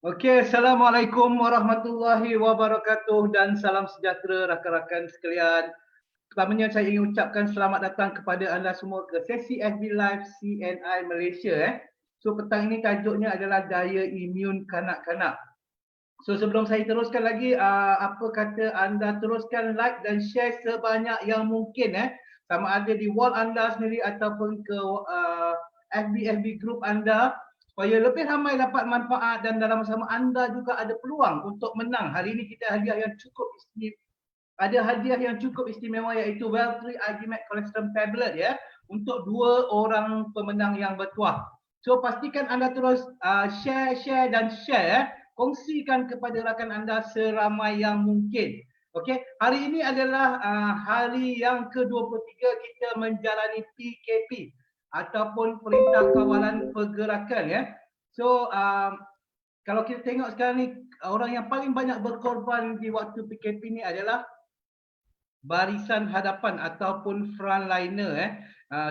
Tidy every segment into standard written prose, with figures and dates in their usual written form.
Okey, Assalamualaikum warahmatullahi wabarakatuh dan salam sejahtera rakan-rakan sekalian. Pertamanya saya ingin ucapkan selamat datang kepada anda semua ke sesi FB Live CNI Malaysia. So petang ini tajuknya adalah daya imun kanak-kanak. So sebelum saya teruskan lagi, apa kata anda teruskan like dan share sebanyak yang mungkin sama ada di wall anda sendiri ataupun ke FB group anda supaya lebih ramai dapat manfaat dan dalam sama anda juga ada peluang untuk menang. Hari ini kita ada hadiah yang cukup istimewa iaitu Well3 IGMAX Cholesterol Tablet untuk 2 orang pemenang yang bertuah. So pastikan anda terus share dan share kongsikan kepada rakan anda seramai yang mungkin. Okey, hari ini adalah hari yang ke-23 kita menjalani PKP ataupun Perintah Kawalan Pergerakan. So kalau kita tengok sekarang ni, orang yang paling banyak berkorban di waktu PKP ni adalah barisan hadapan ataupun frontliner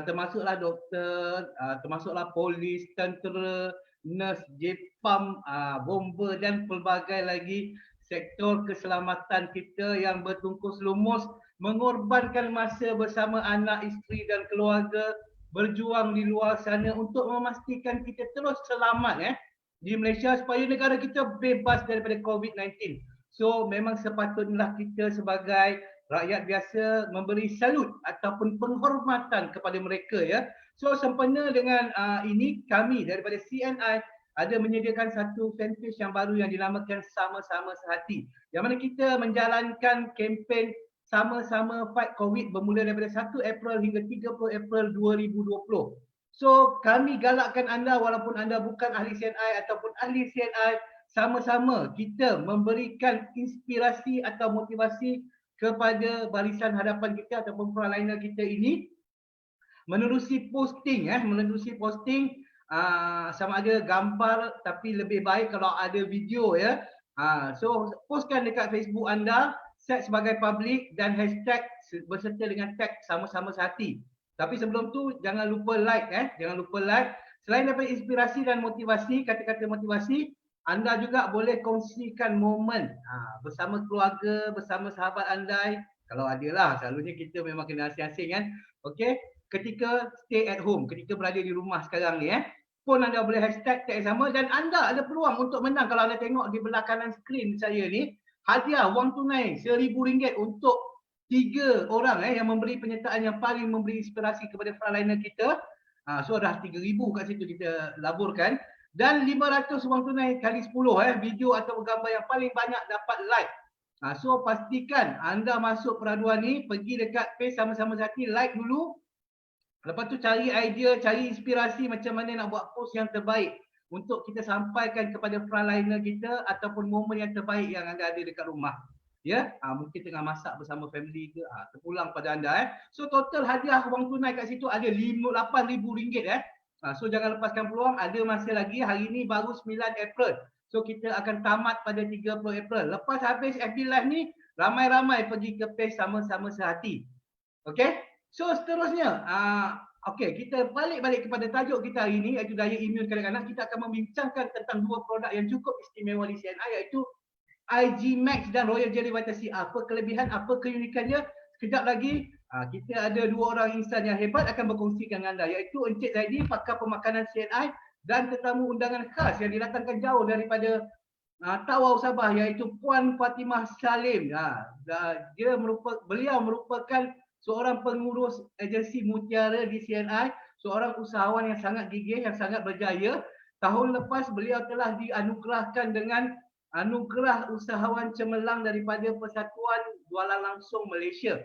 termasuklah doktor, termasuklah polis, tentera, nurse, JPAM, bomber dan pelbagai lagi sektor keselamatan kita yang bertungkus lumus mengorbankan masa bersama anak, isteri dan keluarga berjuang di luar sana untuk memastikan kita terus selamat di Malaysia supaya negara kita bebas daripada COVID-19. So memang sepatutnya kita sebagai rakyat biasa memberi salut ataupun penghormatan kepada mereka. So sempena dengan ini, kami daripada CNI ada menyediakan satu fanpage yang baru yang dinamakan Sama-Sama Sehati, yang mana kita menjalankan kempen Sama-Sama Fight COVID bermula daripada 1 April hingga 30 April 2020. So kami galakkan anda walaupun anda bukan ahli CNI ataupun ahli CNI, sama-sama kita memberikan inspirasi atau motivasi kepada barisan hadapan kita ataupun frontliner kita ini menerusi posting sama ada gambar tapi lebih baik kalau ada video so postkan dekat Facebook anda, set sebagai public dan hashtag berserta dengan tag sama-sama sehati. Tapi sebelum tu jangan lupa like Selain daripada inspirasi dan motivasi, kata-kata motivasi, anda juga boleh kongsikan momen bersama keluarga, bersama sahabat anda. Kalau ada lah, selalunya kita memang kena asing-asing kan. Okey, ketika stay at home, ketika berada di rumah sekarang ni pun anda boleh hashtag tag sama dan anda ada peluang untuk menang. Kalau anda tengok di belah kanan skrin saya ni, hadiah wang tunai RM1,000 untuk 3 orang yang memberi penyertaan yang paling memberi inspirasi kepada frontliner kita. So dah 3,000 kat situ kita laburkan dan 500 wang tunai kali 10 video atau gambar yang paling banyak dapat like. So pastikan anda masuk peraduan ni, pergi dekat page Sama-Sama Sehati, like dulu. Lepas tu cari idea, cari inspirasi macam mana nak buat post yang terbaik untuk kita sampaikan kepada frontliner kita ataupun momen yang terbaik yang anda ada dekat rumah. Mungkin tengah masak bersama family ke, terpulang pada anda. So total hadiah wang tunai kat situ ada RM8,000. So jangan lepaskan peluang, ada masa lagi. Hari ni baru 9 April. So kita akan tamat pada 30 April. Lepas habis FB Live ni, ramai-ramai pergi ke page Sama-Sama Sehati. Okey? So seterusnya, kita balik kepada tajuk kita hari ini iaitu daya imun kanak-kanak. Kita akan membincangkan tentang 2 produk yang cukup istimewa di CNI iaitu IGMAX dan Royal Jelly Vitamin C. Apa kelebihan, apa keunikannya? Sekejap lagi kita ada 2 orang insan yang hebat akan berkongsi dengan anda iaitu Encik Zaidi, pakar pemakanan CNI dan tetamu undangan khas yang didatangkan jauh daripada Tawau Sabah iaitu Puan Fatimah Salim. Beliau merupakan seorang pengurus agensi Mutiara di CNI, seorang usahawan yang sangat gigih, yang sangat berjaya. Tahun lepas beliau telah dianugerahkan dengan anugerah usahawan cemerlang daripada Persatuan Jualan Langsung Malaysia.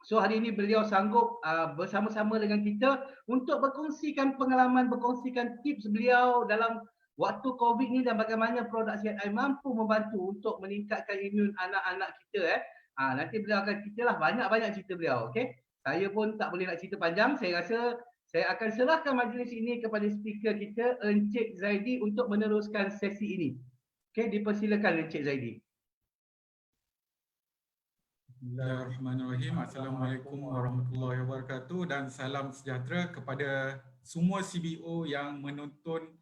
So hari ini beliau sanggup bersama-sama dengan kita untuk berkongsikan pengalaman, berkongsikan tips beliau dalam waktu COVID ni dan bagaimana produk CNI mampu membantu untuk meningkatkan imun anak-anak kita. Nanti beliau akan cerita lah banyak-banyak cerita beliau. Okay? Saya pun tak boleh nak cerita panjang. Saya rasa saya akan serahkan majlis ini kepada speaker kita Encik Zaidi untuk meneruskan sesi ini. Okay, dipersilakan Encik Zaidi. Bismillahirrahmanirrahim. Assalamualaikum warahmatullahi wabarakatuh dan salam sejahtera kepada semua CBO yang menonton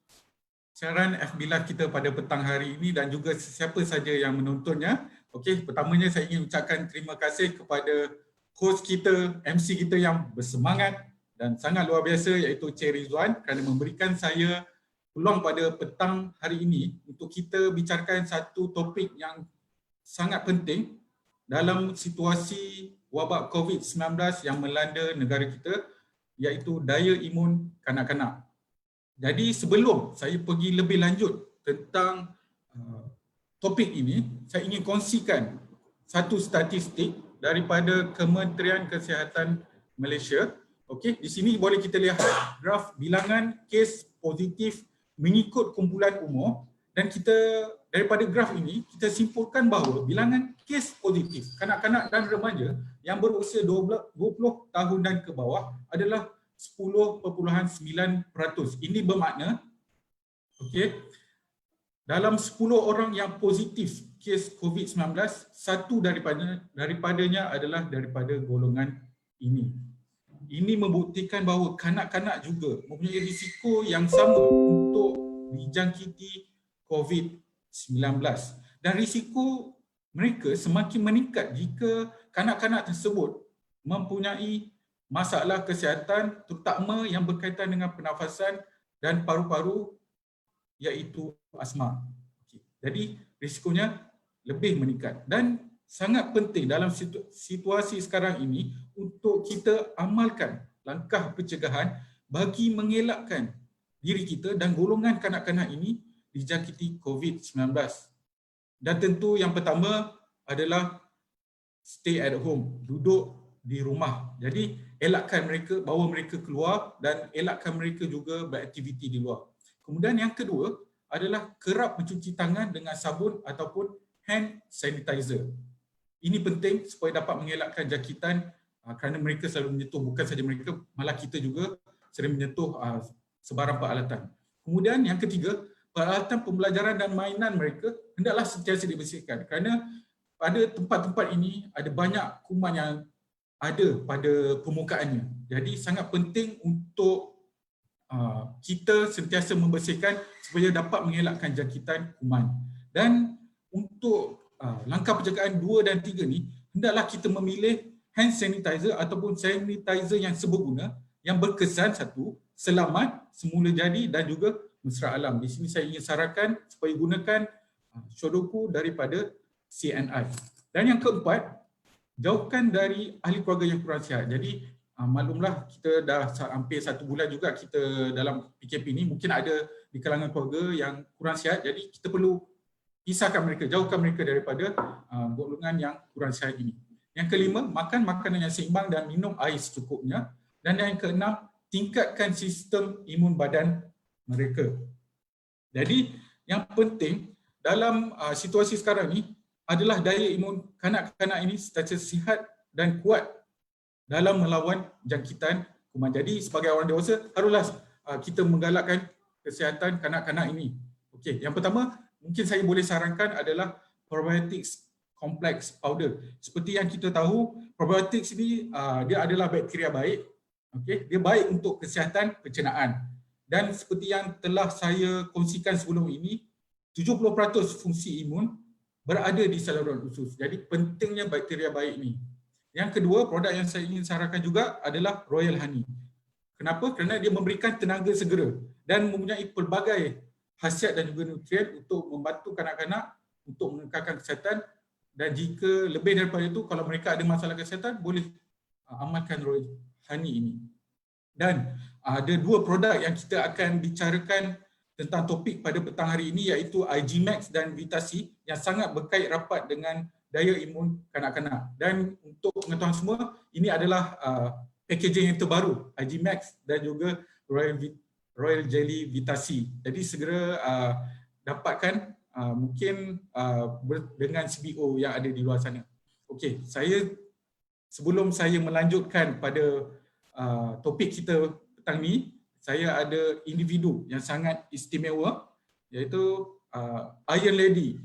siaran FB Live kita pada petang hari ini dan juga sesiapa saja yang menontonnya. Okey, pertamanya saya ingin ucapkan terima kasih kepada host kita, MC kita yang bersemangat dan sangat luar biasa iaitu Cik Rizwan kerana memberikan saya peluang pada petang hari ini untuk kita bicarakan satu topik yang sangat penting dalam situasi wabak COVID-19 yang melanda negara kita iaitu daya imun kanak-kanak. Jadi sebelum saya pergi lebih lanjut tentang topik ini, saya ingin kongsikan satu statistik daripada Kementerian Kesihatan Malaysia. Okey, di sini boleh kita lihat graf bilangan kes positif mengikut kumpulan umur dan kita daripada graf ini kita simpulkan bahawa bilangan kes positif kanak-kanak dan remaja yang berusia 20 tahun dan ke bawah adalah 10.9%. Ini bermakna dalam 10 orang yang positif kes COVID-19, satu daripadanya adalah daripada golongan ini. Ini membuktikan bahawa kanak-kanak juga mempunyai risiko yang sama untuk dijangkiti COVID-19 dan risiko mereka semakin meningkat jika kanak-kanak tersebut mempunyai masalah kesihatan terutama yang berkaitan dengan pernafasan dan paru-paru iaitu asma. Jadi risikonya lebih meningkat dan sangat penting dalam situasi sekarang ini untuk kita amalkan langkah pencegahan bagi mengelakkan diri kita dan golongan kanak-kanak ini dijangkiti COVID-19. Dan tentu yang pertama adalah stay at home, duduk di rumah. Jadi elakkan mereka, bawa mereka keluar dan elakkan mereka juga beraktiviti di luar. Kemudian yang kedua adalah kerap mencuci tangan dengan sabun ataupun hand sanitizer. Ini penting supaya dapat mengelakkan jangkitan kerana mereka selalu menyentuh, bukan saja mereka, malah kita juga sering menyentuh sebarang peralatan. Kemudian yang ketiga, peralatan pembelajaran dan mainan mereka hendaklah sentiasa dibersihkan kerana pada tempat-tempat ini ada banyak kuman yang ada pada permukaannya. Jadi sangat penting untuk kita sentiasa membersihkan supaya dapat mengelakkan jangkitan kuman. Dan untuk langkah pencegahan 2 dan 3 ni, hendaklah kita memilih hand sanitizer ataupun sanitizer yang seberguna, yang berkesan satu, selamat, semula jadi dan juga mesra alam. Di sini saya ingin sarankan supaya gunakan Shodoku daripada CNI. Dan yang keempat, jauhkan dari ahli keluarga yang kurang sihat. Jadi maklumlah kita dah hampir 1 bulan juga kita dalam PKP ni, mungkin ada di kalangan keluarga yang kurang sihat, jadi kita perlu pisahkan mereka, jauhkan mereka daripada golongan yang kurang sihat ini. Yang kelima, makan makanan yang seimbang dan minum air secukupnya. Dan yang keenam, tingkatkan sistem imun badan mereka. Jadi yang penting dalam situasi sekarang ni adalah daya imun kanak-kanak ini sentiasa sihat dan kuat dalam melawan jangkitan kuman. Jadi sebagai orang dewasa haruslah kita menggalakkan kesihatan kanak-kanak ini. Okey, yang pertama mungkin saya boleh sarankan adalah probiotics complex powder. Seperti yang kita tahu, probiotics ini dia adalah bakteria baik. Okey, dia baik untuk kesihatan pencernaan. Dan seperti yang telah saya kongsikan sebelum ini, 70% fungsi imun berada di saluran usus. Jadi pentingnya bakteria baik ini. Yang kedua, produk yang saya ingin sarankan juga adalah Royal Honey. Kenapa? Kerana dia memberikan tenaga segera dan mempunyai pelbagai khasiat dan juga nutrien untuk membantu kanak-kanak untuk mengekalkan kesihatan, dan jika lebih daripada itu, kalau mereka ada masalah kesihatan, boleh amalkan Royal Honey ini. Dan ada 2 produk yang kita akan bicarakan tentang topik pada petang hari ini, iaitu IG Max dan Vitasi yang sangat berkait rapat dengan daya imun kanak-kanak. Dan untuk pengetahuan semua, ini adalah packaging yang terbaru, IG Max dan juga Royal Jelly Vitasi. Jadi segera dapatkan mungkin dengan CBO yang ada di luar sana. Okey, sebelum saya melanjutkan pada topik kita petang ni, saya ada individu yang sangat istimewa, iaitu Iron Lady.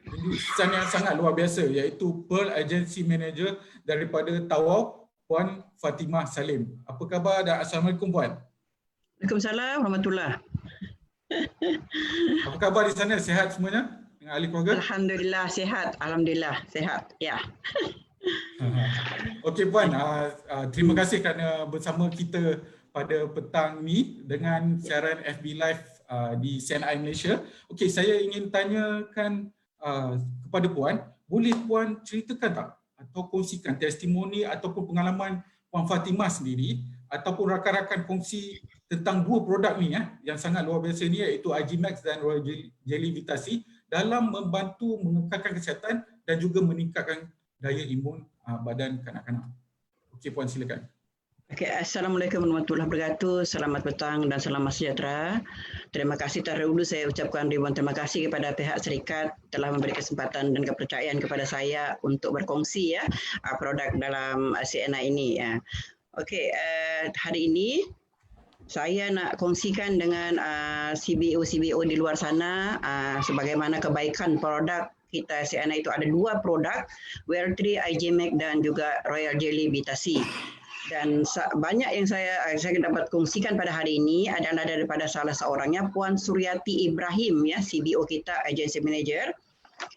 Individu yang sangat luar biasa, iaitu Pearl Agency Manager daripada Tawau, Puan Fatimah Salim. Apa khabar dan Assalamualaikum Puan? Waalaikumsalam warahmatullahi. Apa khabar di sana? Sihat semuanya dengan ahli keluarga? Alhamdulillah sihat. Alhamdulillah sihat. Ya. Okey Puan, terima kasih kerana bersama kita pada petang ni dengan siaran FB Live di CNI Malaysia. Okey, saya ingin tanyakan kepada Puan, boleh Puan ceritakan tak atau kongsikan testimoni ataupun pengalaman Puan Fatimah sendiri ataupun rakan-rakan kongsi tentang dua produk ni yang sangat luar biasa ni, iaitu IG Max dan Royal Jelly Vita C, dalam membantu mengekalkan kesihatan dan juga meningkatkan daya imun badan kanak-kanak. Okey Puan, silakan. Okay, Assalamualaikum warahmatullahi wabarakatuh. Selamat petang dan selamat sejahtera. Terima kasih terdahulu saya ucapkan ribuan terima kasih kepada pihak syarikat telah memberi kesempatan dan kepercayaan kepada saya untuk berkongsi produk dalam CNI ini. Okey, hari ini saya nak kongsikan dengan CBO di luar sana sebagaimana kebaikan produk kita CNI itu. Ada dua produk, Wear 3 IG Max dan juga Royal Jelly Vita C. Dan banyak yang saya dapat kongsikan pada hari ini adalah daripada salah seorangnya, Puan Suryati Ibrahim, CBO kita, Agency Manager.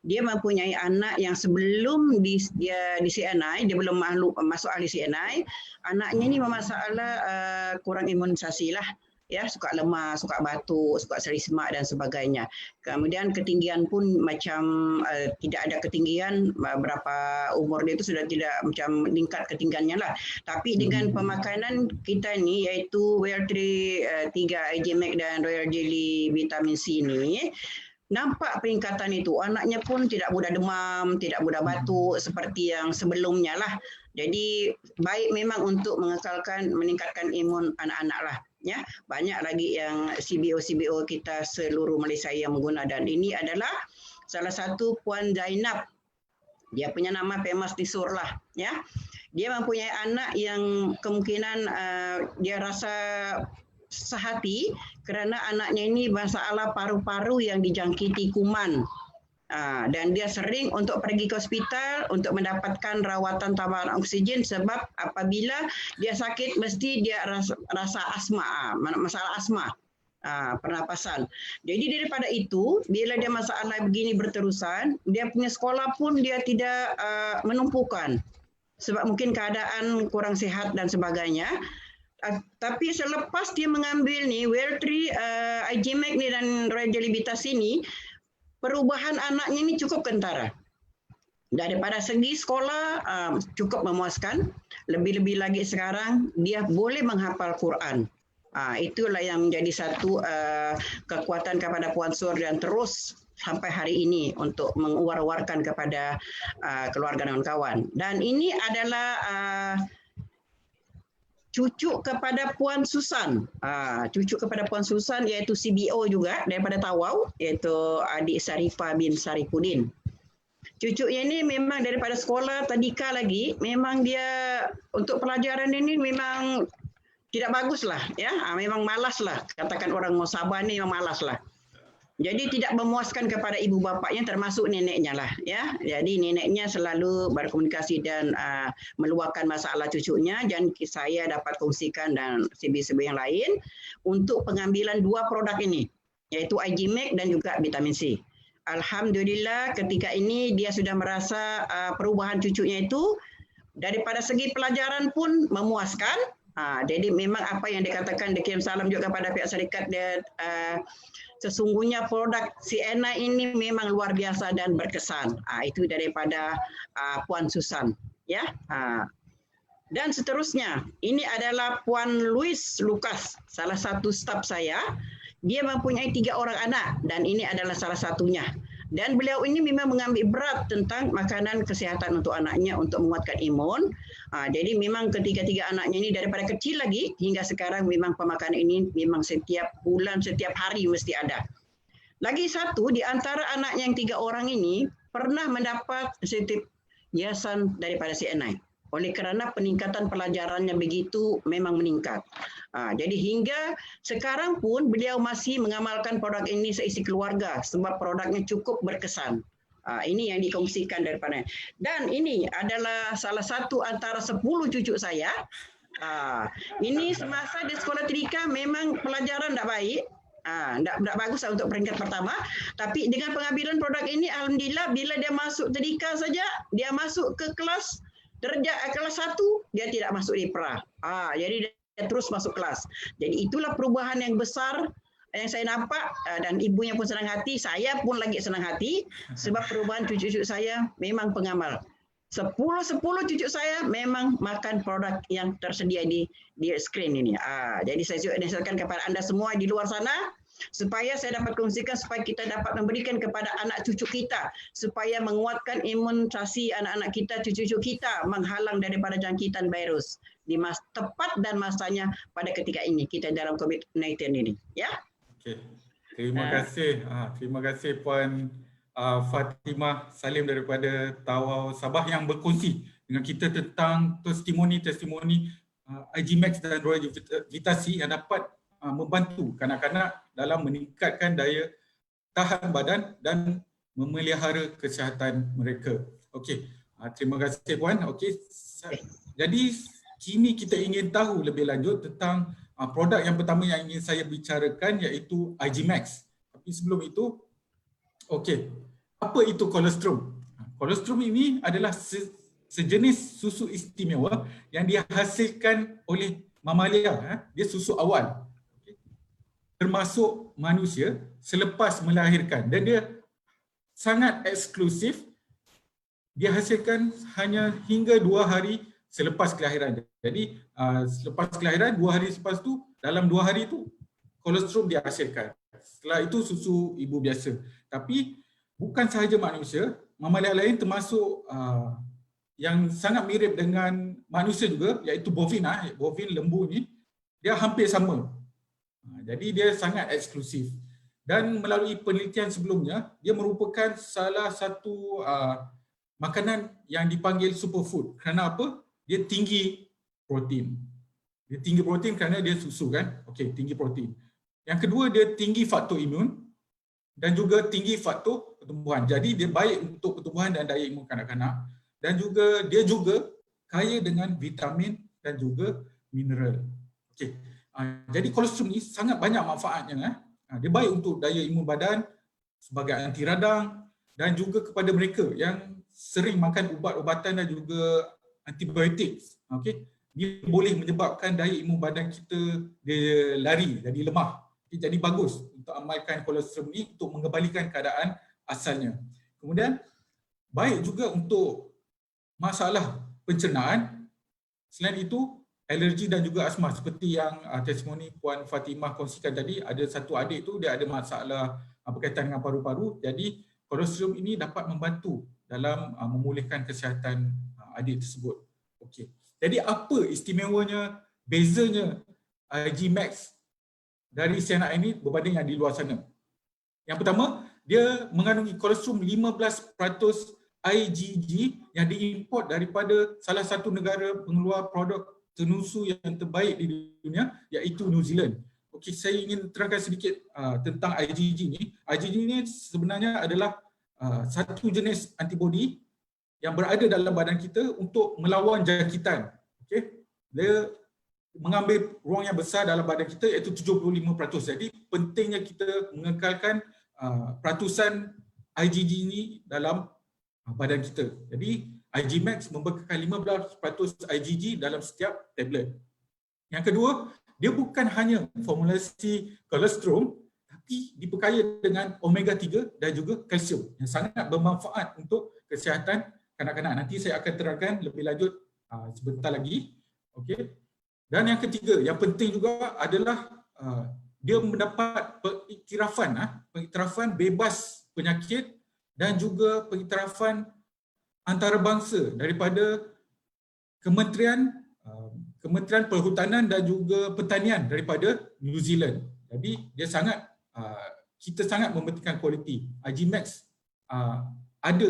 Dia mempunyai anak yang sebelum dia di CNI, dia belum masuk ahli CNI, anaknya ini bermasalah kurang imunisasi lah. Suka lemah, suka batuk, suka serismak dan sebagainya. Kemudian ketinggian pun macam tidak ada ketinggian, berapa umur dia itu sudah tidak macam meningkat ketinggiannya lah. Tapi dengan pemakanan kita ni, iaitu Wear 3 IG Max dan Royal Jelly Vitamin C ni, nampak peningkatan itu. Anaknya pun tidak mudah demam, tidak mudah batuk seperti yang sebelumnya lah. Jadi baik memang untuk meningkatkan imun anak-anak lah. Banyak lagi yang CBO kita seluruh Malaysia yang mengguna, dan ini adalah salah satu Puan Zainab. Dia punya nama famous di Sur lah. Dia mempunyai anak yang kemungkinan dia rasa sehati kerana anaknya ini masalah paru-paru yang dijangkiti kuman. Dan dia sering untuk pergi ke hospital untuk mendapatkan rawatan tambahan oksigen sebab apabila dia sakit mesti dia rasa asma, masalah asma, pernapasan. Jadi daripada itu, bila dia masalah begini berterusan, dia punya sekolah pun dia tidak menumpukan sebab mungkin keadaan kurang sihat dan sebagainya. Tapi selepas dia mengambil ni Wear 3 IG Max ni dan Royal Jelly Vita C ni, perubahan anaknya ini cukup kentara. Daripada segi sekolah cukup memuaskan. Lebih-lebih lagi sekarang dia boleh menghafal Quran. Itulah yang menjadi satu kekuatan kepada Puan Sur dan terus sampai hari ini untuk menguar-uarkan kepada keluarga dan kawan. Dan ini adalah cucu kepada Puan Susan. Cucu kepada Puan Susan iaitu CBO juga daripada Tawau, iaitu adik Sarifah bin Sarifudin. Cucunya ini memang daripada sekolah tadika lagi, memang dia untuk pelajaran ini memang tidak bagus lah. Memang malas lah. Katakan orang mau sabar ni memang malas lah. Jadi tidak memuaskan kepada ibu bapaknya termasuk neneknya lah. Jadi neneknya selalu berkomunikasi dan meluahkan masalah cucunya, dan saya dapat kongsikan dan CB-CB yang lain untuk pengambilan dua produk ini, iaitu IG Max dan juga vitamin C. Alhamdulillah ketika ini dia sudah merasa perubahan cucunya itu daripada segi pelajaran pun memuaskan. Jadi memang apa yang dikatakan, dikirim salam juga kepada pihak syarikat dia, sesungguhnya produk CNI ini memang luar biasa dan berkesan. Itu daripada Puan Susan. Dan seterusnya, ini adalah Puan Louis Lucas, salah satu staf saya. Dia mempunyai 3 orang anak dan ini adalah salah satunya. Dan beliau ini memang mengambil berat tentang makanan kesihatan untuk anaknya untuk menguatkan imun. Jadi memang ketiga-tiga anaknya ini daripada kecil lagi hingga sekarang memang pemakanan ini memang setiap bulan, setiap hari mesti ada. Lagi satu di antara anaknya yang 3 orang ini pernah mendapat sertifikat hiasan daripada CNI. Oleh kerana peningkatan pelajarannya begitu memang meningkat. Jadi hingga sekarang pun beliau masih mengamalkan produk ini seisi keluarga sebab produknya cukup berkesan. Ini yang dikongsikan daripada. Dan ini adalah salah satu antara 10 cucu saya. Ini semasa di sekolah tadika memang pelajaran tak baik. Tak bagus lah untuk peringkat pertama. Tapi dengan pengambilan produk ini, alhamdulillah bila dia masuk tadika saja, dia masuk ke kelas darjah kelas 1, dia tidak masuk IPRA. Jadi dia terus masuk kelas. Jadi itulah perubahan yang besar yang saya nampak, dan ibunya pun senang hati, saya pun lagi senang hati sebab perubahan cucu-cucu saya memang pengamal. 10 cucu saya memang makan produk yang tersedia di skrin ini. Jadi saya juga nasihatkan kepada anda semua di luar sana supaya saya dapat kongsikan, supaya kita dapat memberikan kepada anak cucu kita, supaya menguatkan imunisasi anak-anak kita, cucu-cucu kita, menghalang daripada jangkitan virus di tepat dan masanya pada ketika ini kita dalam COVID-19 ini. Ya. Okay. Terima kasih Puan Fatimah Salim daripada Tawau Sabah yang berkongsi dengan kita tentang testimoni IG Max dan Royal Vita C yang dapat membantu kanak-kanak dalam meningkatkan daya tahan badan dan memelihara kesihatan mereka. Okey, terima kasih Puan. Okey, jadi kini kita ingin tahu lebih lanjut tentang produk yang pertama yang ingin saya bicarakan, iaitu IG Max. Tapi sebelum itu, okey, apa itu kolostrum? Kolostrum ini adalah sejenis susu istimewa yang dihasilkan oleh mamalia, dia susu awal, termasuk manusia selepas melahirkan, dan dia sangat eksklusif. Dia hasilkan hanya hingga 2 hari selepas kelahiran. Jadi selepas kelahiran 2 hari selepas tu, dalam 2 hari tu kolostrum dihasilkan. Setelah itu susu ibu biasa. Tapi bukan sahaja manusia, mamalia lain termasuk yang sangat mirip dengan manusia juga, iaitu bovin, lembu ni, dia hampir sama. Jadi dia sangat eksklusif. Dan melalui penelitian sebelumnya, dia merupakan salah satu makanan yang dipanggil superfood. Kerana apa? Dia tinggi protein. Dia tinggi protein kerana dia susu kan? Okey, tinggi protein. Yang kedua, dia tinggi faktor imun dan juga tinggi faktor pertumbuhan. Jadi dia baik untuk pertumbuhan dan daya imun kanak-kanak, dan juga dia juga kaya dengan vitamin dan juga mineral. Okey. Jadi kolostrum ni sangat banyak manfaatnya. Dia baik untuk daya imun badan, sebagai anti radang, dan juga kepada mereka yang sering makan ubat-ubatan dan juga antibiotik. Okey, dia boleh menyebabkan daya imun badan kita dia lari, jadi lemah. Okay, jadi bagus untuk amalkan kolostrum ni untuk mengembalikan keadaan asalnya. Kemudian baik juga untuk masalah pencernaan. Selain itu, alergi dan juga asma, seperti yang testimoni Puan Fatimah kongsikan tadi. Ada satu adik tu dia ada masalah berkaitan dengan paru-paru. Jadi kolostrum ini dapat membantu dalam memulihkan kesihatan adik tersebut. Okey. Jadi apa istimewanya, bezanya IG Max dari CNI ini berbanding yang di luar sana? Yang pertama, dia mengandungi kolostrum 15% IgG yang diimport daripada salah satu negara pengeluar produk tenusu yang terbaik di dunia, iaitu New Zealand. Okey, saya ingin terangkan sedikit tentang IgG ni. IgG ni sebenarnya adalah satu jenis antibodi yang berada dalam badan kita untuk melawan jangkitan. Okey, dia mengambil ruang yang besar dalam badan kita, iaitu 75%. Jadi pentingnya kita mengekalkan peratusan IgG ini dalam badan kita. Jadi IG Max membekalkan 15% IgG dalam setiap tablet. Yang kedua, dia bukan hanya formulasi kolostrum, tapi diperkaya dengan omega 3 dan juga kalsium yang sangat bermanfaat untuk kesihatan kanak-kanak. Nanti saya akan terangkan lebih lanjut sebentar lagi. Okey. Dan yang ketiga, yang penting juga adalah dia mendapat pengiktirafan bebas penyakit dan juga pengiktirafan antarabangsa daripada Kementerian Perhutanan dan juga Pertanian daripada New Zealand. Jadi dia kita sangat mementingkan kualiti. IG Max ada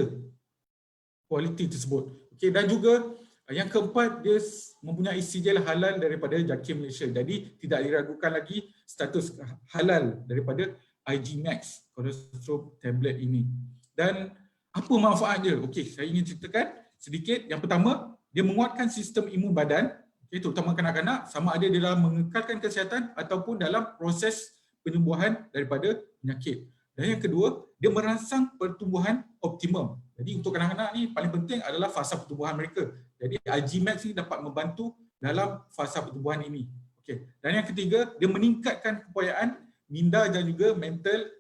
kualiti tersebut. Okey, dan juga yang keempat, dia mempunyai sijil halal daripada JAKIM Malaysia. Jadi tidak diragukan lagi status halal daripada IG Max kolostrum tablet ini. Dan apa manfaatnya? Okey, saya ingin ceritakan sedikit. Yang pertama, dia menguatkan sistem imun badan, terutama kanak-kanak, sama ada dalam mengekalkan kesihatan ataupun dalam proses penyembuhan daripada penyakit. Dan yang kedua, dia merangsang pertumbuhan optimum. Jadi untuk kanak-kanak ni paling penting adalah fasa pertumbuhan mereka. Jadi IG-Max ni dapat membantu dalam fasa pertumbuhan ini. Okey. Dan yang ketiga, dia meningkatkan keupayaan minda dan juga mental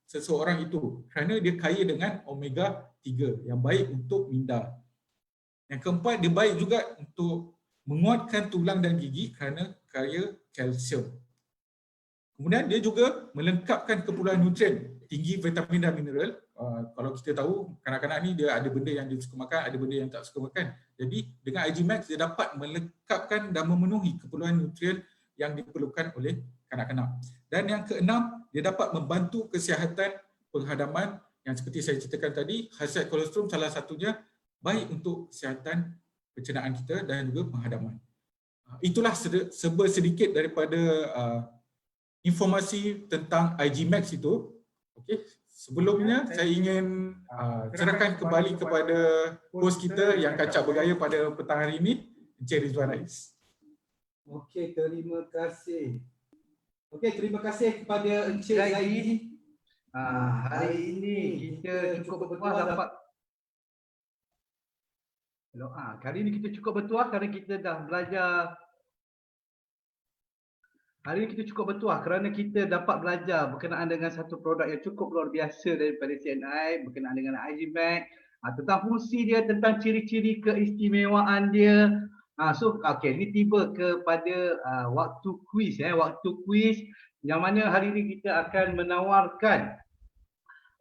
seseorang itu kerana dia kaya dengan omega 3 yang baik untuk minda. Yang keempat, dia baik juga untuk menguatkan tulang dan gigi kerana kaya kalsium. Kemudian dia juga melengkapkan keperluan nutrien, tinggi vitamin dan mineral. Kalau kita tahu kanak-kanak ni dia ada benda yang dia suka makan, ada benda yang tak suka makan. Jadi dengan IG-Max dia dapat melengkapkan dan memenuhi keperluan nutrien yang diperlukan oleh kanak-kanak. Dan yang keenam, dia dapat membantu kesihatan penghadaman yang seperti saya ceritakan tadi, khasiat kolesterol salah satunya baik untuk kesihatan pencernaan kita dan juga penghadaman. Itulah sedikit daripada informasi tentang IG-Max itu. Okey, sebelumnya saya ingin serahkan kembali kepada host kita yang kacak bergaya pada petang hari ini, Encik Rizwan Rais. Okey, terima kasih. Okey, terima kasih kepada Encik Zaidi. Hari ini kita cukup bertuah dapat kali ini kita cukup bertuah kerana kita dah belajar. Hari ini kita cukup bertuah kerana kita dapat belajar berkenaan dengan satu produk yang cukup luar biasa daripada CNI berkenaan dengan IG-Max, tentang fungsi dia, tentang ciri-ciri keistimewaan dia. So okey, ni tiba kepada waktu kuis yang mana hari ini kita akan menawarkan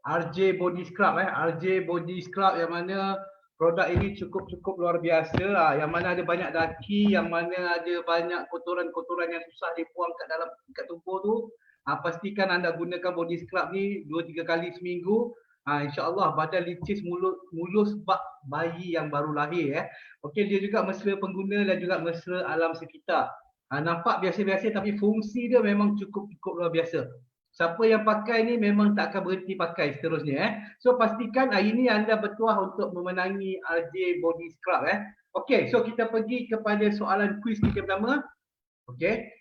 RJ Body Scrub RJ Body Scrub yang mana produk ini cukup luar biasa, yang mana ada banyak daki, yang mana ada banyak kotoran-kotoran yang susah dibuang kat tubuh tu. Pastikan anda gunakan body scrub ni 2-3 kali seminggu. InsyaAllah badan licis, mulus bak bayi yang baru lahir. Okey, dia juga mesra pengguna dan juga mesra alam sekitar. Nampak biasa-biasa tapi fungsi dia memang cukup luar biasa. Siapa yang pakai ni memang tak akan berhenti pakai seterusnya. So pastikan hari ini anda bertuah untuk memenangi RJ Body Scrub. Okey, so kita pergi kepada soalan kuis kita pertama. Okey.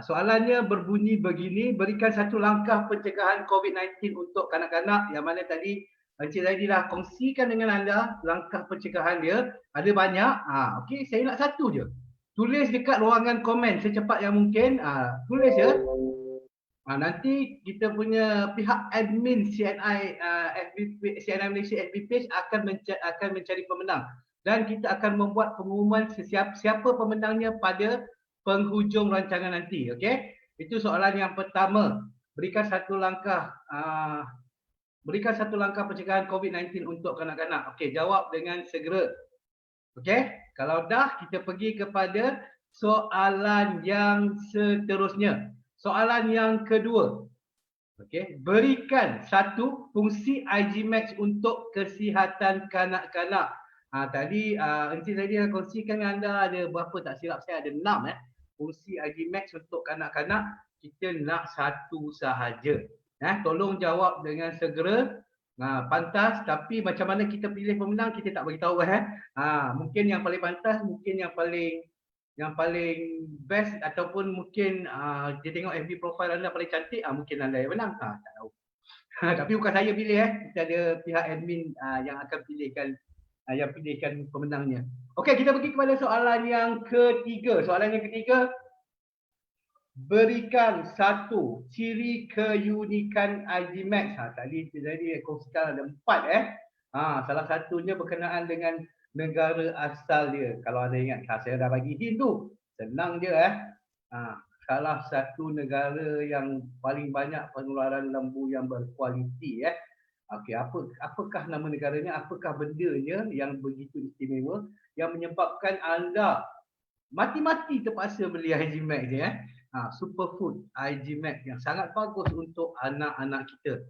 Soalannya berbunyi begini, berikan satu langkah pencegahan COVID-19 untuk kanak-kanak, yang mana tadi Encik Zaidi dah kongsikan dengan anda langkah pencegahan dia. Ada banyak. Okey, saya nak satu je. Tulis dekat ruangan komen secepat yang mungkin. Tulis ya. Nanti kita punya pihak admin CNI CNI Malaysia FB page akan mencari pemenang dan kita akan membuat pengumuman siapa pemenangnya pada penghujung rancangan nanti. Okey, itu soalan yang pertama. Berikan satu langkah pencegahan COVID-19 untuk kanak-kanak. Okey, jawab dengan segera. Okey, kalau dah kita pergi kepada soalan yang seterusnya. Soalan yang kedua. Okey, berikan satu fungsi IG-Max untuk kesihatan kanak-kanak. Tadi Encik Zaidi dah kongsikan dengan anda, ada berapa tak silap saya, ada 6 fungsi IG-Max untuk kanak-kanak. Kita nak satu sahaja. Tolong jawab dengan segera. Pantas, tapi macam mana kita pilih pemenang kita tak bagi tahu. Mungkin yang paling pantas, mungkin yang paling best, ataupun mungkin dia tengok FB profile anda paling cantik, mungkin anda yang menang. Tak tahu. Tapi bukan saya pilih. Kita ada pihak admin yang akan pilihkan pemenangnya. Okey, kita pergi kepada soalan yang ketiga. Soalan yang ketiga, berikan satu ciri keunikan IG-Max. Tadi kongsikan ada 4. Salah satunya berkenaan dengan negara asal dia. Kalau anda ingat, saya dah bagi hint tu. Senang je. Salah satu negara yang paling banyak penularan lembu yang berkualiti. Okey, apakah nama negaranya? Apakah bendanya yang begitu istimewa yang menyebabkan anda mati-mati terpaksa beli IG-Max je? Superfood IG-Max yang sangat bagus untuk anak-anak kita.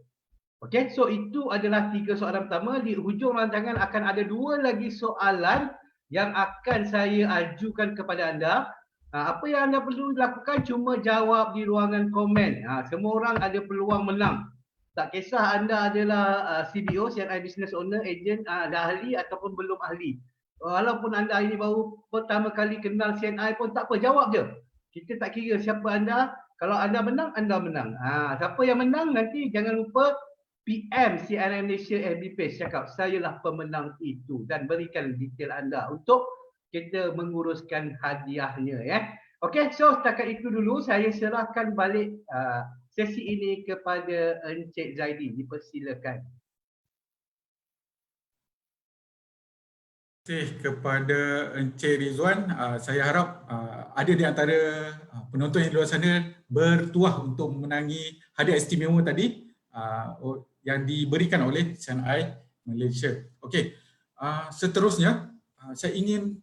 Okey, so itu adalah 3 soalan pertama. Di hujung rancangan akan ada 2 lagi soalan yang akan saya ajukan kepada anda. Apa yang anda perlu lakukan cuma jawab di ruangan komen. Semua orang ada peluang menang. Tak kisah anda adalah CBO, CNI Business Owner, agent, dah ahli ataupun belum ahli. Walaupun anda ini baru pertama kali kenal CNI pun tak apa, jawab je. Kita tak kira siapa anda. Kalau anda menang, anda menang. Siapa yang menang nanti jangan lupa PM CNI Malaysia FB page cakap sayalah pemenang itu dan berikan detail anda untuk kita menguruskan hadiahnya ya. Okey, so setakat itu dulu saya serahkan balik sesi ini kepada Encik Zaidi. Dipersilakan. Terima kasih kepada Encik Rizwan. Saya harap ada di antara penonton yang di luar sana bertuah untuk memenangi hadiah istimewa tadi yang diberikan oleh CNI Malaysia. Okey, seterusnya saya ingin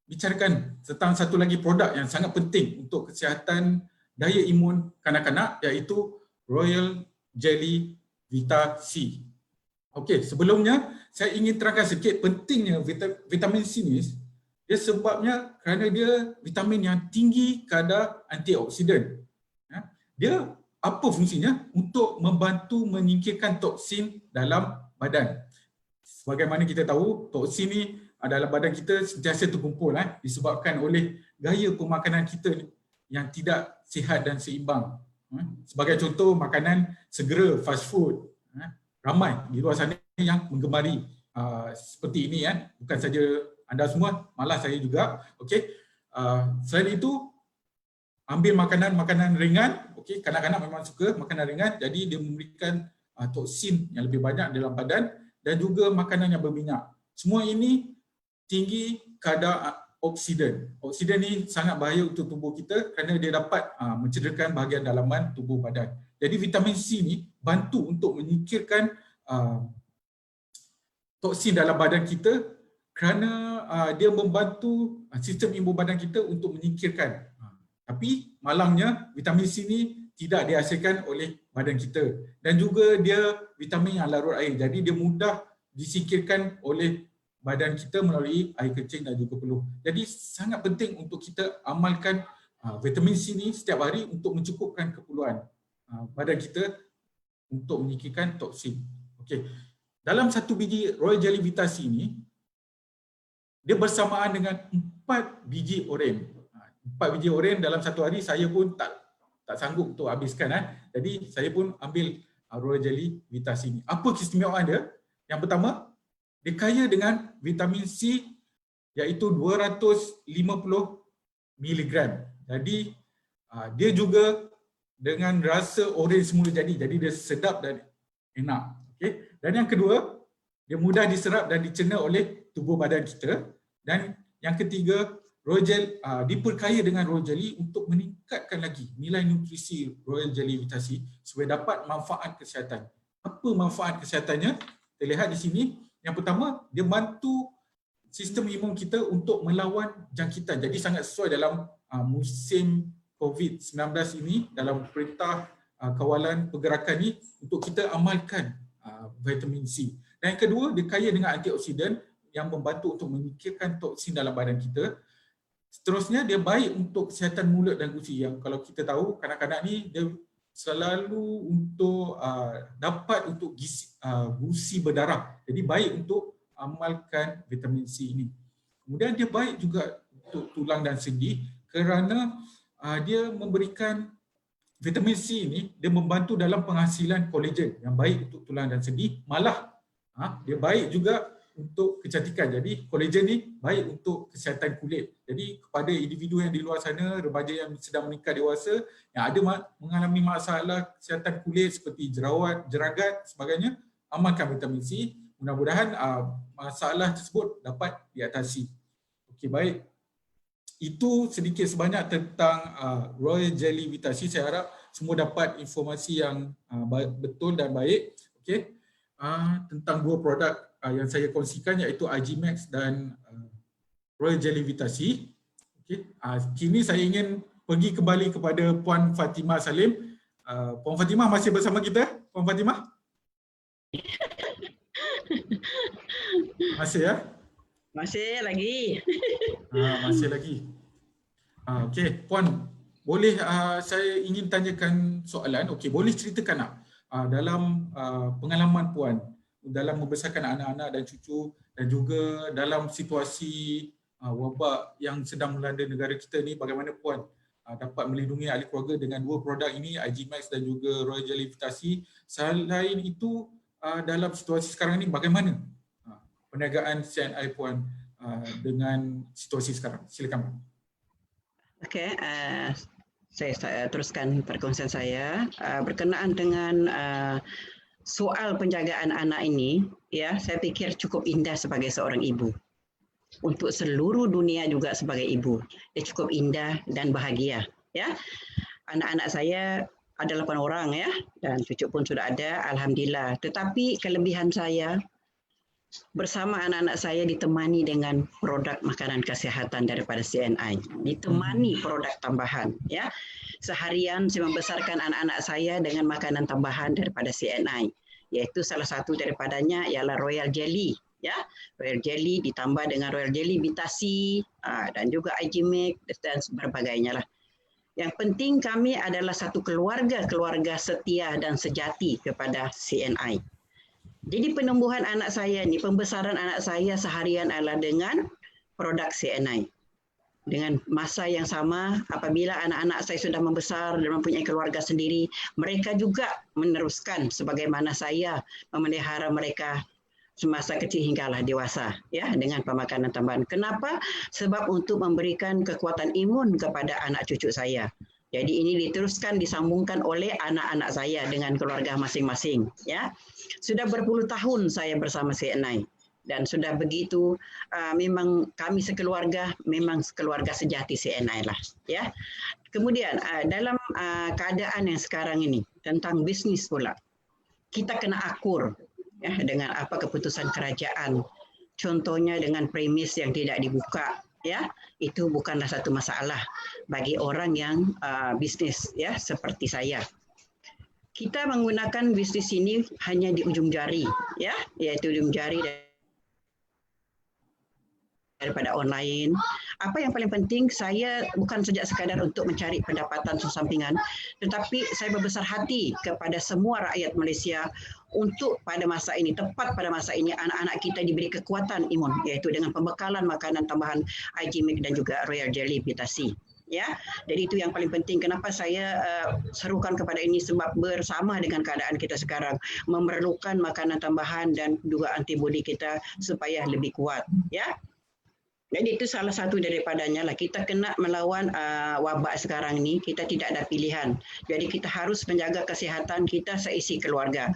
bicarakan tentang satu lagi produk yang sangat penting untuk kesihatan daya imun kanak-kanak, iaitu Royal Jelly Vita C. Okey, sebelumnya saya ingin terangkan sedikit pentingnya vitamin C ni. Dia sebabnya kerana dia vitamin yang tinggi kadar antioksidan. Dia apa fungsinya? Untuk membantu menyingkirkan toksin dalam badan. Sebagaimana kita tahu, toksin ni dalam badan kita sentiasa terkumpul disebabkan oleh gaya pemakanan kita yang tidak sihat dan seimbang. Sebagai contoh, makanan segera, fast food. Ramai di luar sana yang menggemari seperti ini bukan saja anda semua, malah saya juga. Okey. Selain itu, ambil makanan ringan. Okey, kanak-kanak memang suka makanan ringan, jadi dia memberikan toksin yang lebih banyak dalam badan, dan juga makanan yang berminyak. Semua ini tinggi kadar oksidan. Oksidan ni sangat bahaya untuk tubuh kita kerana dia dapat mencederakan bahagian dalaman tubuh badan. Jadi vitamin C ni bantu untuk menyingkirkan toksin dalam badan kita kerana dia membantu sistem imun badan kita untuk menyingkirkan. Tapi malangnya vitamin C ni tidak dihasilkan oleh badan kita, dan juga dia vitamin yang larut air, jadi dia mudah disingkirkan oleh badan kita melalui air kencing dan juga peluh. Jadi sangat penting untuk kita amalkan vitamin C ni setiap hari untuk mencukupkan keperluan badan kita untuk menyingkirkan toksin. Okey. Dalam satu biji Royal Jelly Vita C ni, dia bersamaan dengan 4 biji oren. 4 biji oren dalam satu hari saya pun tak sanggup untuk habiskan. Jadi saya pun ambil Royal Jelly Vita C ni. Apa keistimewaan dia? Yang pertama, dia kaya dengan vitamin C iaitu 250 mg. Jadi dia juga dengan rasa oren semula jadi dia sedap dan enak. Okey. Dan yang kedua, dia mudah diserap dan dicerna oleh tubuh badan kita. Dan yang ketiga, diperkaya dengan Royal Jelly untuk meningkatkan lagi nilai nutrisi Royal Jelly Vita C supaya dapat manfaat kesihatan. Apa manfaat kesihatannya? Terlihat di sini. Yang pertama, dia bantu sistem imun kita untuk melawan jangkitan. Jadi sangat sesuai dalam musim COVID-19 ini, dalam perintah kawalan pergerakan ni, untuk kita amalkan vitamin C. Dan yang kedua, dia kaya dengan antioksidan yang membantu untuk menyingkirkan toksin dalam badan kita. Seterusnya, dia baik untuk kesihatan mulut dan gusi. Yang kalau kita tahu, kanak-kanak ni dia selalu untuk dapat untuk gusi berdarah. Jadi baik untuk amalkan vitamin C ini. Kemudian dia baik juga untuk tulang dan sendi kerana dia memberikan vitamin C ini, dia membantu dalam penghasilan kolagen yang baik untuk tulang dan sendi. Malah dia baik juga untuk kecantikan. Jadi kolagen ni baik untuk kesihatan kulit. Jadi kepada individu yang di luar sana, remaja yang sedang menikah dewasa, yang ada mengalami masalah kesihatan kulit seperti jerawat, jeragat, sebagainya, amalkan vitamin C. Mudah-mudahan masalah tersebut dapat diatasi. Okey, baik. Itu sedikit sebanyak tentang Royal Jelly Vita C. Saya harap semua dapat informasi yang betul dan baik. Okey. Tentang dua produk yang saya kongsikan, iaitu IG Max dan Royal Jelly Vita C. Okay. Kini saya ingin pergi kembali kepada Puan Fatimah Salim. Puan Fatimah masih bersama kita? Puan Fatimah? Masih ya? Masih lagi. Masih lagi. Okey, Puan, boleh saya ingin tanyakan soalan. Okey, boleh ceritakan tak dalam pengalaman Puan dalam membesarkan anak-anak dan cucu, dan juga dalam situasi wabak yang sedang melanda negara kita ni, bagaimana Puan dapat melindungi ahli keluarga dengan 2 produk ini, IG Max dan juga Royal Jelly Vitasi. Selain itu, dalam situasi sekarang ini bagaimana perniagaan CNI Puan dengan situasi sekarang? Silakan. Okey, saya teruskan perkongsian saya berkenaan dengan soal penjagaan anak ini. Ya, saya fikir cukup indah sebagai seorang ibu. Untuk seluruh dunia juga sebagai ibu, dia cukup indah dan bahagia. Ya, anak-anak saya ada 8 orang ya, dan cucu pun sudah ada, alhamdulillah. Tetapi kelebihan saya bersama anak-anak saya ditemani dengan produk makanan kesihatan daripada CNI, ditemani produk tambahan. Ya, seharian saya membesarkan anak-anak saya dengan makanan tambahan daripada CNI, iaitu salah satu daripadanya ialah Royal Jelly. Ya, Royal Jelly ditambah dengan Royal Jelly Vitasi dan juga IG Max dan sebagainya lah. Yang penting kami adalah satu keluarga setia dan sejati kepada CNI. Jadi penumbuhan anak saya ni, pembesaran anak saya seharian adalah dengan produk CNI. Dengan masa yang sama, apabila anak-anak saya sudah membesar dan mempunyai keluarga sendiri, mereka juga meneruskan sebagaimana saya memelihara mereka semasa kecil hinggalah dewasa, ya, dengan pemakanan tambahan. Kenapa? Sebab untuk memberikan kekuatan imun kepada anak cucu saya. Jadi ini diteruskan, disambungkan oleh anak-anak saya dengan keluarga masing-masing. Ya, sudah berpuluh tahun saya bersama CNI dan sudah begitu memang kami sekeluarga, memang keluarga sejati CNI lah. Ya. Kemudian dalam keadaan yang sekarang ini tentang bisnis pula, kita kena akur. Ya, dengan apa keputusan kerajaan, contohnya dengan premis yang tidak dibuka, ya, itu bukanlah satu masalah bagi orang yang bisnis, ya, seperti saya. Kita menggunakan bisnis ini hanya di ujung jari, ya, yaitu ujung jari daripada online. Apa yang paling penting, saya bukan saja sekadar untuk mencari pendapatan sampingan, tetapi saya berbesar hati kepada semua rakyat Malaysia untuk pada masa ini, tepat pada masa ini, anak-anak kita diberi kekuatan imun, iaitu dengan pembekalan makanan tambahan IG Max dan juga Royal Jelly Vitasi. Ya, jadi itu yang paling penting. Kenapa saya serukan kepada ini, sebab bersama dengan keadaan kita sekarang memerlukan makanan tambahan dan juga antibodi kita supaya lebih kuat. Ya. Jadi itu salah satu daripadanya lah. Kita kena melawan wabak sekarang ni, kita tidak ada pilihan. Jadi kita harus menjaga kesihatan kita seisi keluarga.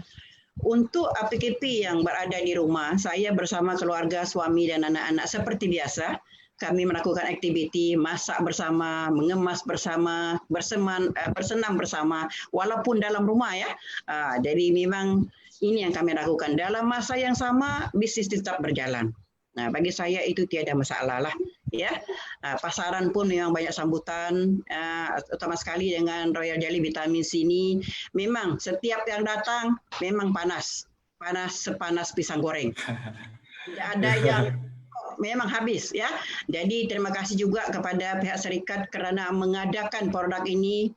Untuk PKP yang berada di rumah, saya bersama keluarga, suami dan anak-anak seperti biasa. Kami melakukan aktiviti, masak bersama, mengemas bersama, bersenam bersama, walaupun dalam rumah ya. Jadi memang ini yang kami lakukan. Dalam masa yang sama, bisnis tetap berjalan. Nah, bagi saya itu tiada masalah lah, ya. Pasaran pun memang banyak sambutan, utama sekali dengan Royal Jelly Vitamin C ini. Memang setiap yang datang memang panas sepanas pisang goreng. Tidak ada yang memang habis, ya. Jadi terima kasih juga kepada pihak syarikat kerana mengadakan produk ini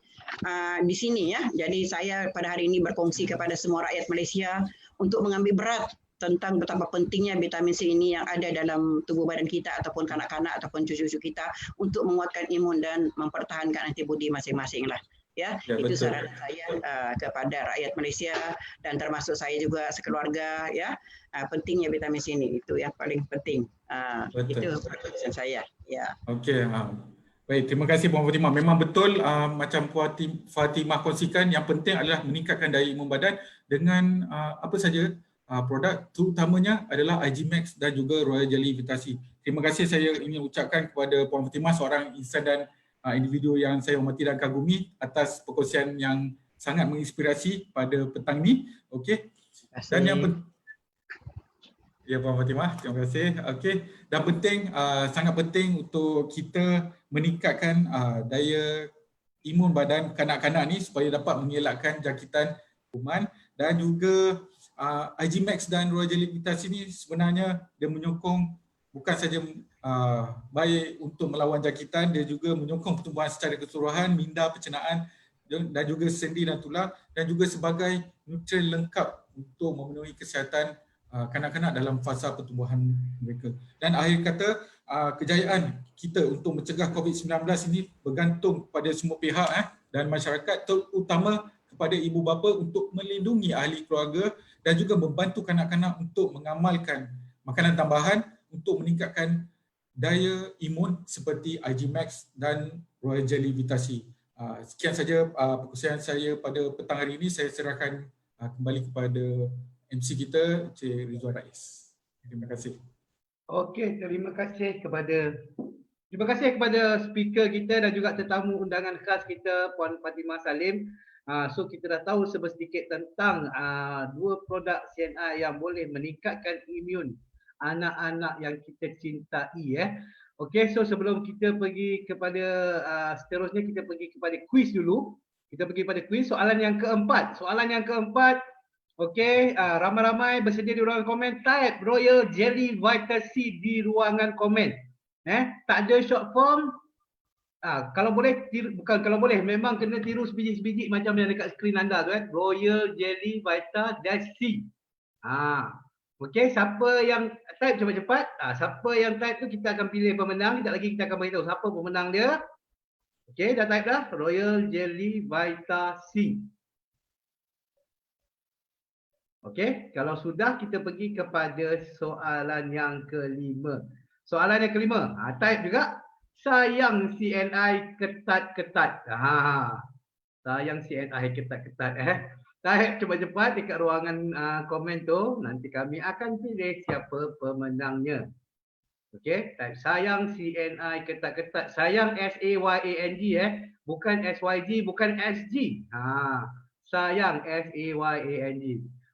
di sini, ya. Jadi saya pada hari ini berkongsi kepada semua rakyat Malaysia untuk mengambil berat tentang betapa pentingnya vitamin C ini yang ada dalam tubuh badan kita ataupun kanak-kanak ataupun cucu-cucu kita untuk menguatkan imun dan mempertahankan antibodi masing-masing lah. Ya, itu betul. Saran saya kepada rakyat Malaysia dan termasuk saya juga sekeluarga, ya, pentingnya vitamin C ini, itu yang paling penting. Itu perkongsian saya. Ya. Okey. Baik, terima kasih Puan Fatimah. Memang betul macam Puan Fatimah kongsikan, yang penting adalah meningkatkan daya imun badan dengan apa saja produk, terutamanya adalah IG Max dan juga Royal Jelly Vitasi. Terima kasih saya ingin ucapkan kepada Puan Fatimah, seorang insan dan individu yang saya hormati dan kagumi, atas perkongsian yang sangat menginspirasi pada petang ini. Okey. Dan yang ya Puan Fatimah, terima kasih. Okey. Dan penting, sangat penting untuk kita meningkatkan daya imun badan kanak-kanak ni supaya dapat mengelakkan jangkitan kuman, dan juga IG Max dan Royal Jelly Vitasi ini sebenarnya dia menyokong bukan saja baik untuk melawan jangkitan, dia juga menyokong pertumbuhan secara keseluruhan, minda, pencernaan dan juga sendi dan tulang, dan juga sebagai nutrien lengkap untuk memenuhi kesihatan kanak-kanak dalam fasa pertumbuhan mereka. Dan akhir kata, kejayaan kita untuk mencegah COVID-19 ini bergantung kepada semua pihak dan masyarakat, terutama kepada ibu bapa untuk melindungi ahli keluarga dan juga membantu kanak-kanak untuk mengamalkan makanan tambahan untuk meningkatkan daya imun seperti IG Max dan Royal Jelly Vita-C. Sekian saja perkongsian saya pada petang hari ini. Saya serahkan kembali kepada MC kita, Encik Rizwan Rais. Terima kasih. Okey, terima kasih kepada speaker kita dan juga tetamu undangan khas kita, Puan Fatimah Salim. So kita dah tahu sedikit tentang dua produk CNI yang boleh meningkatkan imun anak-anak yang kita cintai. Okey, so sebelum kita pergi kepada seterusnya, kita pergi kepada kuis dulu. Kita pergi pada kuis. Soalan yang keempat. Okey, ramai-ramai bersedia di ruangan komen. Type Royal Jelly Vita-C di ruangan komen. Tak ada short form. Kalau boleh, kalau boleh, memang kena tiru sebiji-sebiji macam yang dekat skrin anda tu. Royal Jelly Vita-C. Okey, siapa yang type cepat-cepat, siapa yang type tu kita akan pilih pemenang. Sekejap lagi kita akan beritahu siapa pemenang dia. Okey, dah type dah. Royal Jelly Vita-C. Okey, kalau sudah kita pergi kepada soalan yang kelima. Soalan yang kelima, type juga. Sayang CNI ketat-ketat. Sayang CNI ketat-ketat. Type cepat-cepat dekat ruangan komen tu. Nanti kami akan pilih siapa pemenangnya. Okey, type sayang CNI ketat-ketat. Sayang SAYANG bukan SYG, bukan SG. Sayang SAYANG.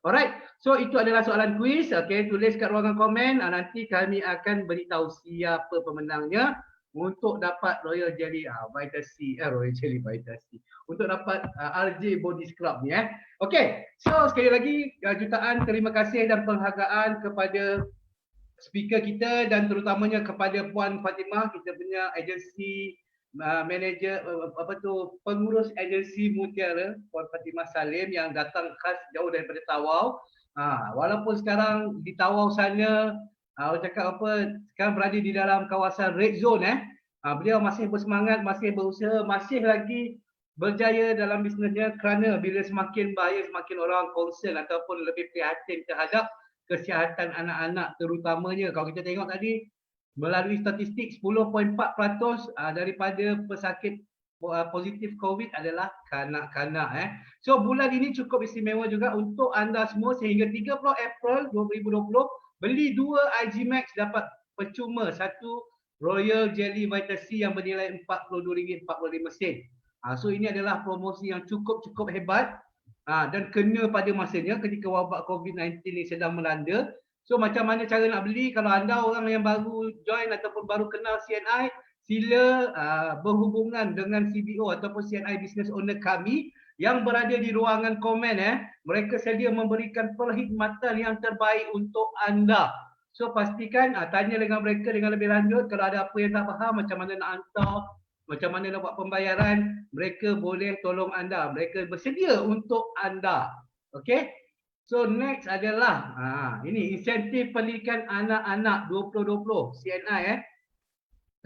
Alright, so itu adalah soalan kuis. Okey, tulis kat ruangan komen. Nanti kami akan beritahu siapa pemenangnya untuk dapat Royal Jelly Vita-C, Royal Jelly Vita-C, untuk dapat RJ Body Scrub ni. Okey, so sekali lagi jutaan terima kasih dan penghargaan kepada speaker kita dan terutamanya kepada Puan Fatimah, kita punya agensi manager pengurus agensi Mutiara, Puan Fatimah Salim yang datang khas jauh daripada Tawau. Walaupun sekarang di Tawau sana orang cakap sekarang berada di dalam kawasan red zone, beliau masih bersemangat, masih berusaha, masih lagi berjaya dalam bisnesnya kerana bila semakin bahaya semakin orang concern ataupun lebih prihatin terhadap kesihatan anak-anak terutamanya. Kalau kita tengok tadi melalui statistik 10.4% daripada pesakit positif COVID adalah kanak-kanak. So bulan ini cukup istimewa juga untuk anda semua sehingga 30 April 2020 beli 2 IG Max dapat percuma 1 Royal Jelly Vita-C yang bernilai RM42.45. So ini adalah promosi yang cukup hebat dan kena pada masanya ketika wabak COVID-19 ini sedang melanda. So macam mana cara nak beli? Kalau anda orang yang baru join ataupun baru kenal CNI, sila berhubungan dengan CBO ataupun CNI Business Owner kami yang berada di ruangan komen. Mereka sedia memberikan perkhidmatan yang terbaik untuk anda. So pastikan tanya dengan mereka dengan lebih lanjut. Kalau ada apa yang tak faham, macam mana nak hantar, macam mana nak buat pembayaran, mereka boleh tolong anda. Mereka bersedia untuk anda. Okey? So next adalah ini insentif pendidikan anak-anak 2020 CNI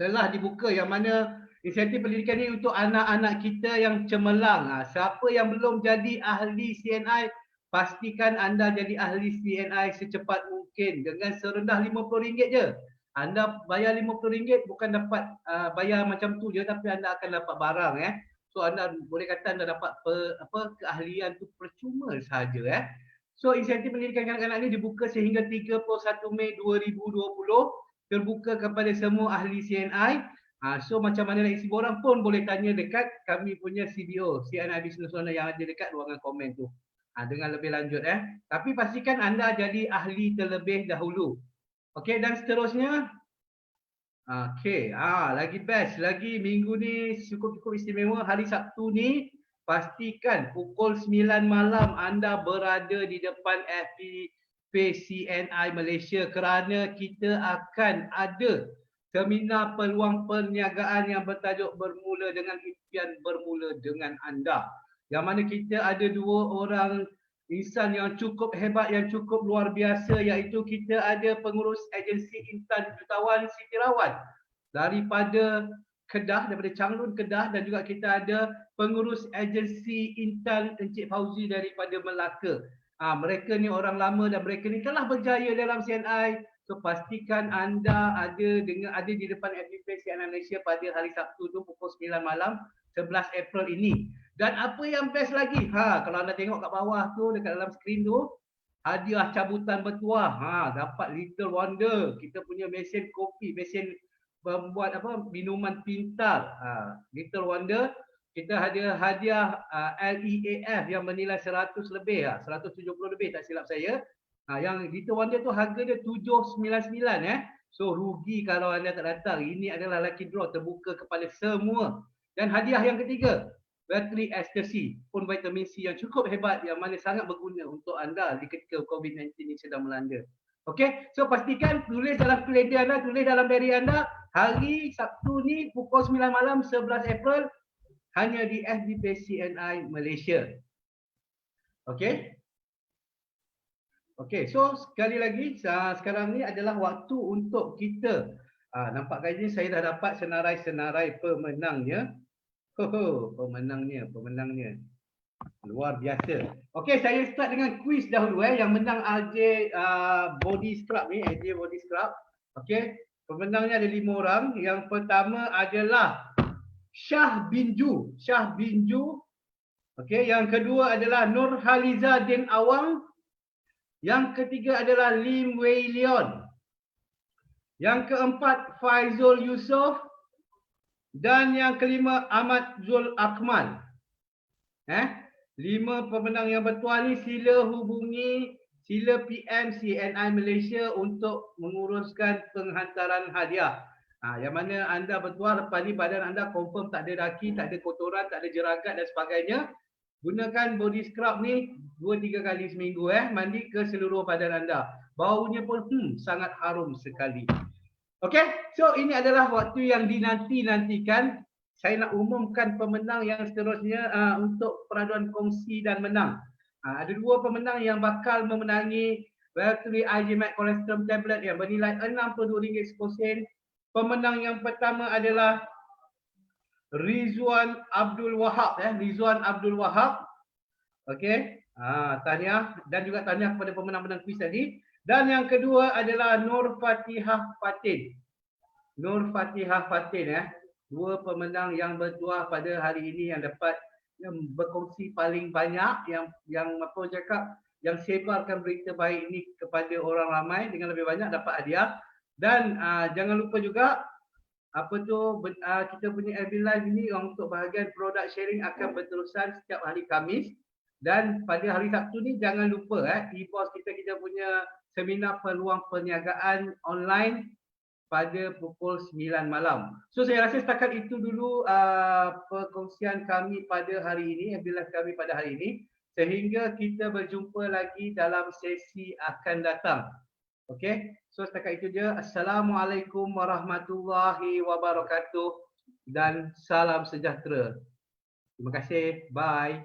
telah dibuka, yang mana insentif pendidikan ini untuk anak-anak kita yang cemerlang. Siapa yang belum jadi ahli CNI, pastikan anda jadi ahli CNI secepat mungkin dengan serendah RM50 je. Anda bayar RM50 bukan dapat bayar macam tu je, tapi anda akan dapat barang. So anda boleh kata anda dapat keahlian tu percuma saja. So insentif pendidikan kanak-kanak ini dibuka sehingga 31 Mei 2020, terbuka kepada semua ahli CNI. So macam mana nak isi borang pun boleh tanya dekat kami punya CBO, CNI Business Owner yang ada dekat ruangan komen tu. Dengan lebih lanjut. Tapi pastikan anda jadi ahli terlebih dahulu. Okey, dan seterusnya. Okey, lagi best, lagi minggu ni cukup istimewa. Hari Sabtu ni pastikan pukul 9 malam anda berada di depan FPP CNI Malaysia kerana kita akan ada seminar peluang perniagaan yang bertajuk Bermula dengan Impian Bermula dengan Anda. Yang mana kita ada 2 orang insan yang cukup hebat, yang cukup luar biasa, iaitu kita ada pengurus agensi Intan Jutawan Siti Rawat daripada Kedah, daripada Changlun Kedah, dan juga kita ada pengurus agensi Intan Encik Fauzi daripada Melaka. Mereka ni orang lama dan mereka ni telah berjaya dalam CNI. So pastikan anda ada di depan FB CNI Malaysia pada hari Sabtu tu pukul 9 malam 11 April ini. Dan apa yang best lagi, kalau anda tengok kat bawah tu, dekat dalam skrin tu, hadiah cabutan bertuah. Dapat Little Wonder, kita punya mesin kopi, mesin membuat minuman pintar. Little Wonder, kita ada hadiah LEAF yang bernilai 100 lebih, 170 lebih tak silap saya. Yang Little Wonder tu harga dia 799 . So rugi kalau anda tak datang. Ini adalah lucky draw terbuka kepada semua. Dan hadiah yang ketiga, bateri ecstasy, pun vitamin C yang cukup hebat, yang mana sangat berguna untuk anda di ketika COVID-19 ini sedang melanda. Okey, so pastikan tulis dalam kalender anda, tulis dalam diary anda, hari Sabtu ni pukul 9 malam 11 April hanya di FB CNI Malaysia. Okey. Okey, so sekali lagi sekarang ni adalah waktu untuk kita nampakkan ini saya dah dapat senarai-senarai pemenangnya. Pemenangnya. Luar biasa. Okey, saya start dengan kuis dahulu yang menang RJ Body Scrub ni, RJ Body Scrub. Okey, pemenangnya ada 5 orang. Yang pertama adalah Shah Binju. Okey, yang kedua adalah Nurhaliza Din Awang. Yang ketiga adalah Lim Wei Leon. Yang keempat Faizul Yusof. Dan yang kelima Ahmad Zul Akmal. 5 pemenang yang bertuah ni sila PM CNI Malaysia untuk menguruskan penghantaran hadiah. Yang mana anda bertuah lepas ni badan anda confirm tak ada daki, tak ada kotoran, tak ada jeragat dan sebagainya. Gunakan body scrub ni 2-3 kali seminggu mandi ke seluruh badan anda. Baunya pun sangat harum sekali. Okey, so ini adalah waktu yang dinanti-nantikan. Saya nak umumkan pemenang yang seterusnya untuk peraduan kongsi dan menang. Ada 2 pemenang yang bakal memenangi bateri IGMAX Cholesterol Tablet yang bernilai RM62.10. Pemenang yang pertama adalah Rizwan Abdul Wahab. Rizwan Abdul Wahab. Okey, tahniah dan juga tahniah kepada pemenang-pemenang kuis tadi. Dan yang kedua adalah Nur Fatihah Fatin. Nur Fatihah Fatin 2 pemenang yang bertuah pada hari ini yang dapat yang berkongsi paling banyak, yang sebarkan berita baik ini kepada orang ramai dengan lebih banyak dapat hadiah. Dan jangan lupa juga kita punya FB Live ini untuk bahagian product sharing akan berterusan setiap hari Khamis. Dan pada hari Sabtu ni jangan lupa e-boss kita punya seminar peluang perniagaan online pada pukul 9 malam. So saya rasa setakat itu dulu perkongsian kami pada hari ini, FB Live kami pada hari ini. Sehingga kita berjumpa lagi dalam sesi akan datang. Okey, so setakat itu je. Assalamualaikum warahmatullahi wabarakatuh dan salam sejahtera. Terima kasih. Bye.